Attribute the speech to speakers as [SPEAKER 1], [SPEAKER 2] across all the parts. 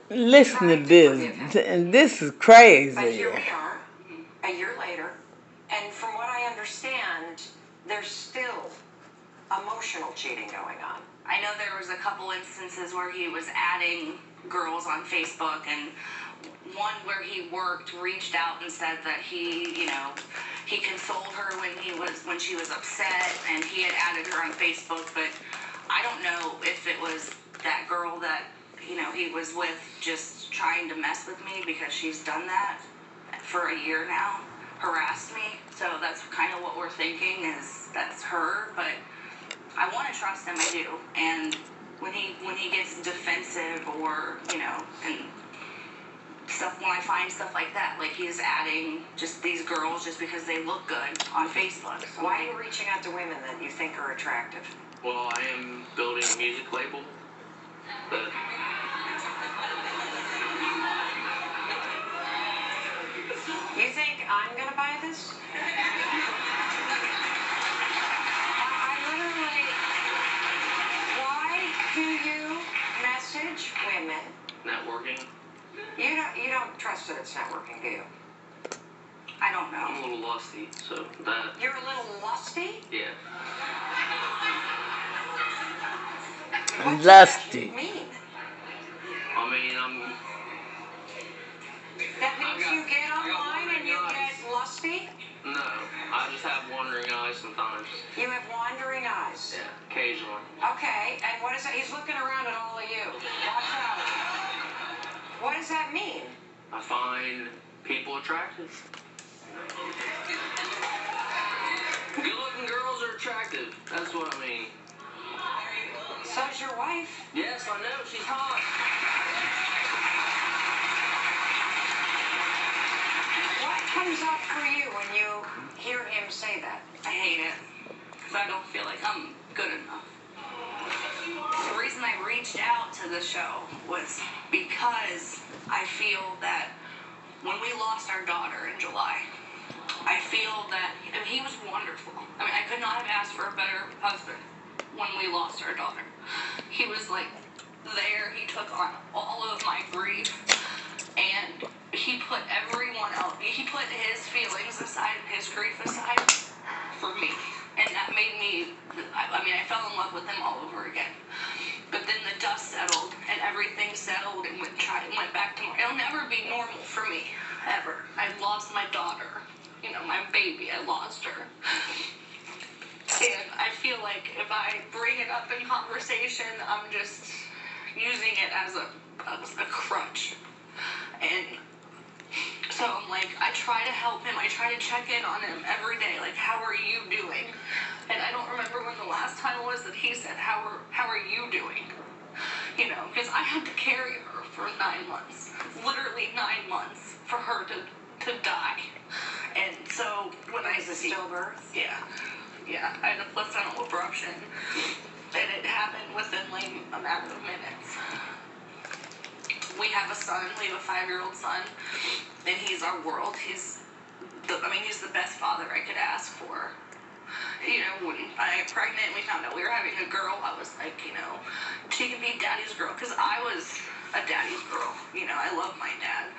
[SPEAKER 1] Listen to
[SPEAKER 2] tried to
[SPEAKER 1] this.
[SPEAKER 2] forgive him.
[SPEAKER 1] And this is
[SPEAKER 2] But
[SPEAKER 1] crazy.
[SPEAKER 2] here we are, a year later, and from what I understand, there's still emotional cheating going on.
[SPEAKER 3] I know there was a couple instances where he was adding girls on Facebook, and one where he worked reached out and said that he consoled her when she was upset, and he had added her on Facebook. But I don't know if it was that girl that he was with just trying to mess with me, because she's done that for a year now, harassed me. So that's kind of what we're thinking, is that's her. But I want to trust him, I do. And when he gets defensive, or and stuff, when I find stuff like that, like he's adding just these girls just because they look good on Facebook. So
[SPEAKER 2] why are you reaching out to women that you think are attractive?
[SPEAKER 4] Well, I am building a music label that
[SPEAKER 2] You think I'm gonna buy this? I literally. Why do you message women?
[SPEAKER 4] networking.
[SPEAKER 2] You don't trust that it's networking, do you?
[SPEAKER 3] I don't
[SPEAKER 4] I'm a
[SPEAKER 3] know.
[SPEAKER 4] little lusty, so that,
[SPEAKER 2] You're a little lusty?
[SPEAKER 4] yeah.
[SPEAKER 2] What does
[SPEAKER 1] Lusty.
[SPEAKER 2] that mean?
[SPEAKER 4] I mean,
[SPEAKER 2] That means you get online and you get lusty?
[SPEAKER 4] no, I just have wandering eyes sometimes.
[SPEAKER 2] You have wandering eyes.
[SPEAKER 4] Yeah, occasionally.
[SPEAKER 2] Okay, and what is that? He's looking around at all of you. Watch out. What does that mean?
[SPEAKER 4] I find people attractive. Good-looking girls are attractive. That's what I mean.
[SPEAKER 2] So's your wife.
[SPEAKER 4] Yes, I know, she's hot.
[SPEAKER 2] What comes up for you when you hear him say that?
[SPEAKER 3] I hate it, because I don't feel like I'm good enough. The reason I reached out to the show was because I feel that when we lost our daughter in July, I feel that he was wonderful. I mean, I could not have asked for a better husband when we lost our daughter. He was like there. He took on all of my grief, and he put everyone else. He put his feelings aside, his grief aside, for me, and that made me. I fell in love with him all over again. But then the dust settled, and everything settled, and went back to normal. It'll never be normal for me, ever. I lost my daughter, my baby. I lost her. And I feel like if I bring it up in conversation, I'm just using it as a crutch. And so I'm like, I try to help him. I try to check in on him every day. Like, how are you doing? And I don't remember when the last time was that he said, how are you doing? Because I had to carry her for 9 months. Literally 9 months for her to die. And so when I
[SPEAKER 2] Is it stillbirth?
[SPEAKER 3] Yeah. Yeah, I had a placental abruption, and it happened within like a matter of minutes. We have a son. We have a 5-year-old son, and he's our world. He's the best father I could ask for. When I got pregnant and we found out we were having a girl, I was like, she can be daddy's girl, because I was a daddy's girl. I love my dad,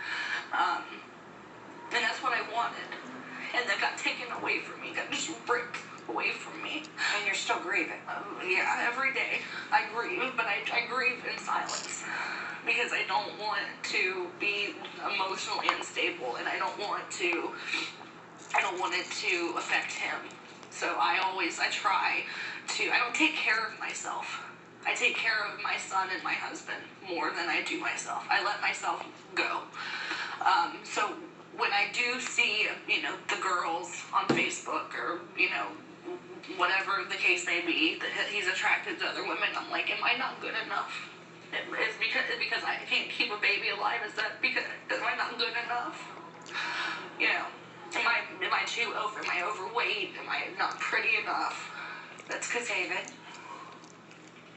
[SPEAKER 3] and that's what I wanted, and that got taken away from me. Got just ripped away from me.
[SPEAKER 2] And you're still grieving.
[SPEAKER 3] Yeah, every day I grieve, but I grieve in silence, because I don't want to be emotionally unstable, and I don't want it to affect him. So I try to, I don't take care of myself. I take care of my son and my husband more than I do myself. I let myself go. So when I do see, the girls on Facebook, or, whatever the case may be, that he's attracted to other women, I'm like, am I not good enough? It's because I can't keep a baby alive. Am I not good enough? Am I too over? Am I overweight? Am I not pretty enough? That's because
[SPEAKER 2] David.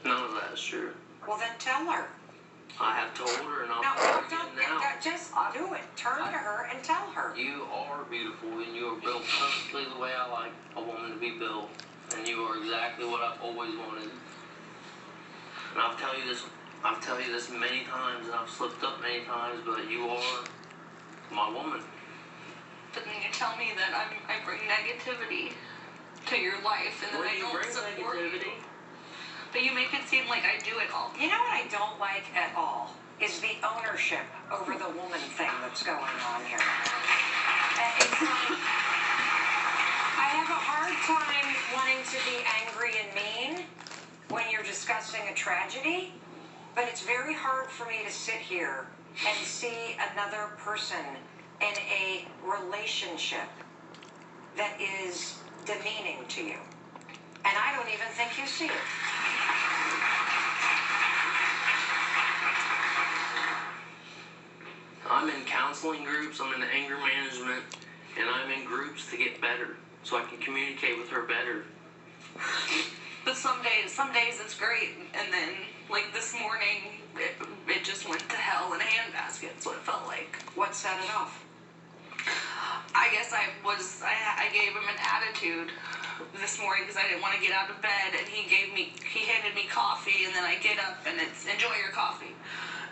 [SPEAKER 4] None of that is true.
[SPEAKER 2] Well, then tell her.
[SPEAKER 4] I have told her, and
[SPEAKER 2] No,
[SPEAKER 4] I'll
[SPEAKER 2] don't
[SPEAKER 4] now.
[SPEAKER 2] just do it. Turn to her and tell her.
[SPEAKER 4] You are beautiful, and you are built perfectly the way I like a woman to be built. And you are exactly what I've always wanted. And I'll tell you this I'll tell you this many times, and I've slipped up many times, but you are my woman.
[SPEAKER 3] But then you tell me that I bring negativity to your life, and that I don't support you. But you make it seem like I do it all.
[SPEAKER 2] You know what I don't like at all is the ownership over the woman thing that's going on here. It's like, I have a hard time wanting to be angry and mean when you're discussing a tragedy, but it's very hard for me to sit here and see another person in a relationship that is demeaning to you. And I don't even think you see it.
[SPEAKER 4] I'm in counseling groups, I'm in anger management, and I'm in groups to get better, so I can communicate with her better.
[SPEAKER 3] But some days it's great, and then, like this morning, it just went to hell in a handbasket. That's what it felt like.
[SPEAKER 2] What set it off?
[SPEAKER 3] I guess I gave him an attitude this morning because I didn't want to get out of bed, and he handed me coffee, and then I get up and it's enjoy your coffee,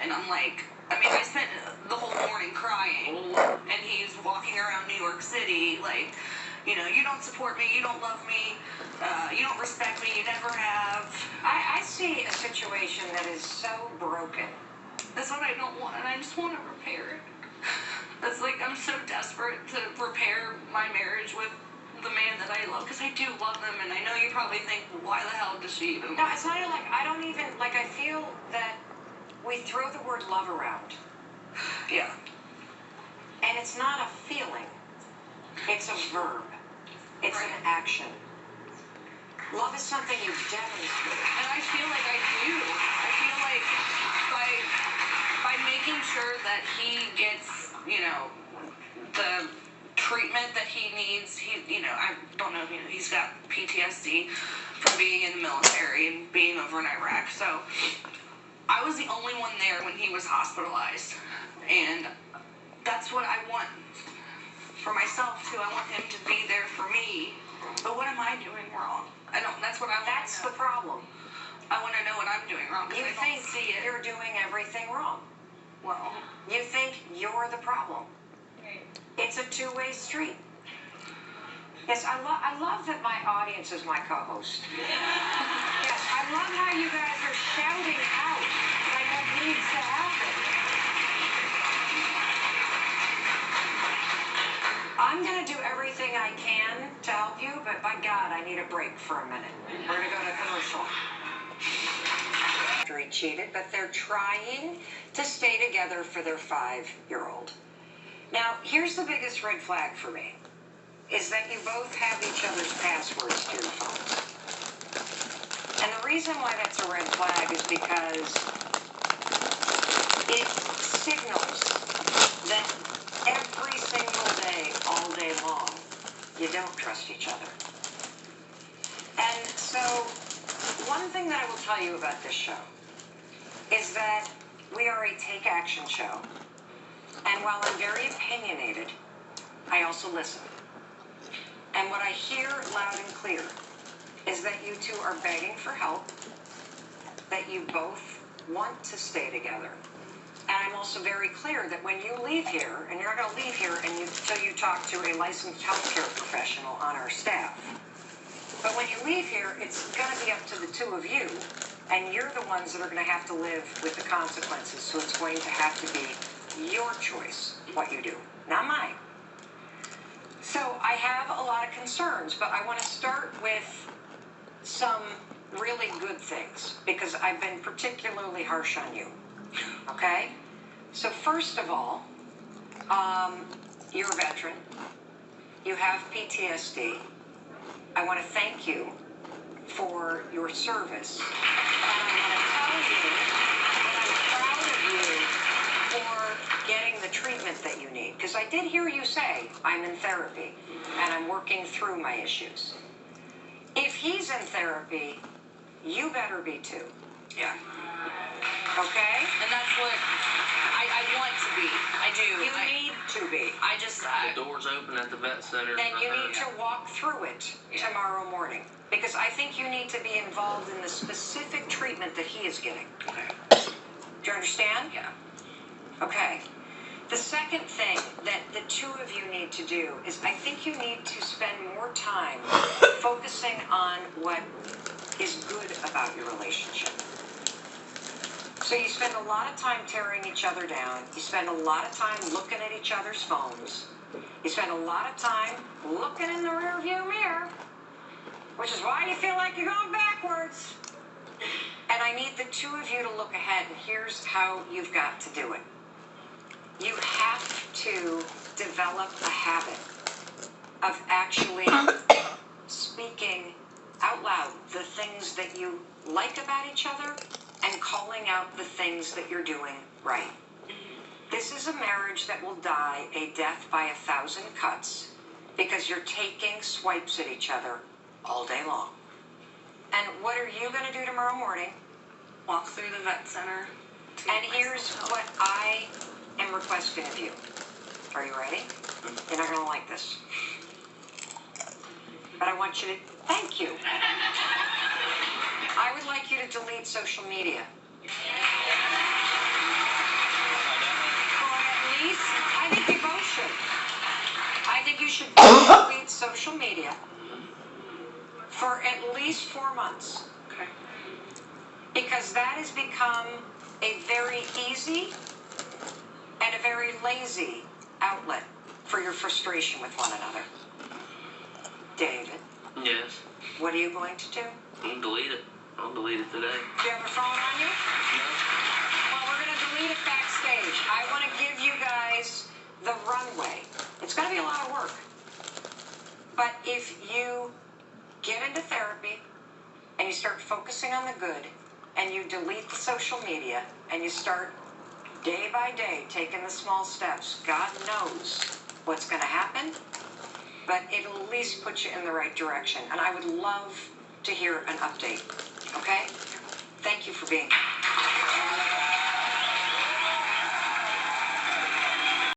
[SPEAKER 3] and I'm like, I spent the whole morning crying, and he's walking around New York City like, you don't support me, you don't love me, you don't respect me, you never have.
[SPEAKER 2] I see a situation that is so broken.
[SPEAKER 3] That's what I don't want, and I just want to repair it. That's like, I'm so desperate to repair my marriage with the man that I love, because I do love him, and I know you probably think, why the hell does she even?
[SPEAKER 2] No, it's not like, I don't even, like, I feel that we throw the word love around.
[SPEAKER 3] Yeah.
[SPEAKER 2] And it's not a feeling. It's a verb. It's an action. Love is something you demonstrate.
[SPEAKER 3] And I feel like I do. I feel like by making sure that he gets, the treatment that he needs, I don't know, he's got PTSD from being in the military and being over in Iraq. So I was the only one there when he was hospitalized. And that's what I want for myself too. I want him to be there for me. But what am I doing wrong? That's what I want.
[SPEAKER 2] That's the problem.
[SPEAKER 3] I want to know what I'm doing wrong because I don't see it.
[SPEAKER 2] You're doing everything wrong.
[SPEAKER 3] Well,
[SPEAKER 2] You think you're the problem. It's a two-way street. Yes, I love that my audience is my co-host. Yes, I love how you guys are shouting out like what needs to happen. I'm going to do everything I can to help you, but by God, I need a break for a minute. We're going to go to commercial. He cheated, but they're trying to stay together for their 5-year-old. Now, here's the biggest red flag for me, is that you both have each other's passwords to your phones. And the reason why that's a red flag is because it signals that every single day, all day long, you don't trust each other. And so, one thing that I will tell you about this show is that we are a take action show. And while I'm very opinionated, I also listen. And what I hear loud and clear is that you two are begging for help, that you both want to stay together. And I'm also very clear that when you leave here, and you're not going to leave here until you talk to a licensed healthcare professional on our staff. But when you leave here, it's going to be up to the two of you, and you're the ones that are going to have to live with the consequences. So it's going to have to be your choice what you do, not mine. So I have a lot of concerns, but I want to start with some really good things because I've been particularly harsh on you. Okay? So first of all, you're a veteran. You have PTSD. I want to thank you for your service. And I want to tell you that I'm proud of you for getting the treatment that you need. Because I did hear you say, I'm in therapy, and I'm working through my issues. If he's in therapy, you better be too.
[SPEAKER 3] yeah.
[SPEAKER 2] Okay?
[SPEAKER 3] And that's what I want to be. I do.
[SPEAKER 2] You need to be.
[SPEAKER 4] The door's open at the vet center.
[SPEAKER 2] Then you need to walk through it tomorrow morning. Because I think you need to be involved in the specific treatment that he is getting.
[SPEAKER 3] Okay.
[SPEAKER 2] Do you understand?
[SPEAKER 3] Yeah.
[SPEAKER 2] Okay. The second thing that the two of you need to do is I think you need to spend more time focusing on what is good about your relationship. So you spend a lot of time tearing each other down. You spend a lot of time looking at each other's phones. You spend a lot of time looking in the rearview mirror, which is why you feel like you're going backwards. And I need the two of you to look ahead, and here's how you've got to do it. You have to develop a habit of actually speaking out loud the things that you like about each other and calling out the things that you're doing right. This is a marriage that will die a death by 1,000 cuts because you're taking swipes at each other all day long. And what are you going to do tomorrow morning?
[SPEAKER 3] Walk through the vet center.
[SPEAKER 2] And here's what I am requesting of you. Are you ready? You're not going to like this. But I want you to... Thank you. I would like you to delete social media. Or at least, I think you both should. I think you should delete social media for at least 4 months.
[SPEAKER 3] Okay.
[SPEAKER 2] Because that has become a very easy and a very lazy outlet for your frustration with one another. David,
[SPEAKER 4] Yes.
[SPEAKER 2] what are you going to do?
[SPEAKER 4] You can delete it. I'll delete it today.
[SPEAKER 2] Do you have a phone on you? Well, we're going to delete it backstage. I want to give you guys the runway. It's going to be a lot of work. But if you get into therapy and you start focusing on the good and you delete the social media and you start day by day taking the small steps, God knows what's going to happen, but it'll at least put you in the right direction. And I would love to hear an update. Okay? Thank you for being here.